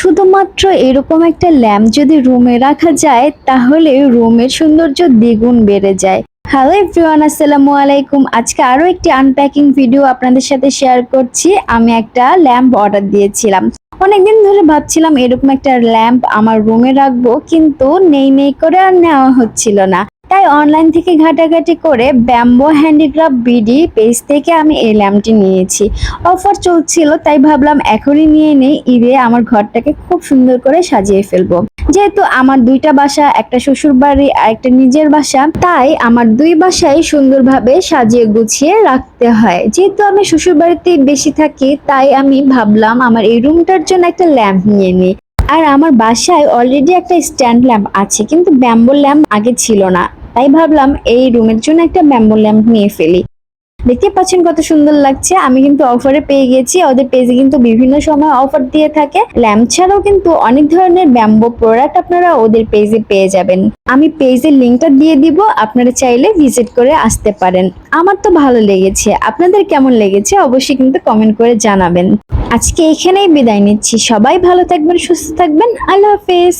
শুধুমাত্র এরকম একটা ল্যাম্প যদি রুমে রাখা যায় তাহলে রুমের সৌন্দর্য দ্বিগুণ বেড়ে যায়। হ্যালো এভরিওয়ান, আসসালামু আলাইকুম। আজকে আরো একটি আনপ্যাকিং ভিডিও আপনাদের সাথে শেয়ার করছি। আমি একটা ল্যাম্প অর্ডার দিয়েছিলাম। অনেকদিন ধরে ভাবছিলাম এরকম একটা ল্যাম্প আমার রুমে রাখবো, কিন্তু নেই নেই করে আর নেওয়া হচ্ছিল না। তাই অনলাইন থেকে ঘাটাঘাটি করে ব্যাম্বো হ্যান্ডিক্রাফট বিডি পেজ থেকে আমি এই ল্যাম্পটি নিয়েছি। অফার চলছিল তাই ভাবলাম এখনই নিয়ে নেই, ঈদে আমার ঘরটাকে খুব সুন্দর করে সাজিয়ে ফেলবো। যেহেতু আমার দুইটা বাসা, একটা শ্বশুর বাড়ি আর একটা নিজের বাসা, তাই আমার দুই বাসায় সুন্দরভাবে সাজিয়ে গুছিয়ে রাখতে হয়। যেহেতু আমি শ্বশুর বাড়িতেই বেশি থাকি তাই আমি ভাবলাম আমার এই রুমটার জন্য একটা ল্যাম্প নিয়ে নিই। আর আমার বাসায় অলরেডি একটা স্ট্যান্ড ল্যাম্প আছে, কিন্তু ব্যাম্বো ল্যাম্প আগে ছিল না, তাই ভাবলাম এই রুমের জন্য একটা ব্যাম্বো ল্যাম্প নিয়ে ফেলি। দেখতে পাচ্ছেন কত সুন্দর লাগছে। আমি কিন্তু অফারে পেয়ে গেছি, ওদের পেজে কিন্তু বিভিন্ন সময় অফার দিয়ে থাকে। ল্যাম্প ছাড়াও কিন্তু অনেক ধরনের ব্যাম্বো প্রোডাক্ট আপনারা ওদের পেজে পেয়ে যাবেন। আমি পেজের লিঙ্কটা দিয়ে দিব, আপনারা চাইলে ভিজিট করে আসতে পারেন। আমার তো ভালো লেগেছে, আপনাদের কেমন লেগেছে অবশ্যই কিন্তু কমেন্ট করে জানাবেন। আজকে এখানেই বিদায় নিচ্ছি। সবাই ভালো থাকবেন, সুস্থ থাকবেন। আল্লাহ হাফেজ।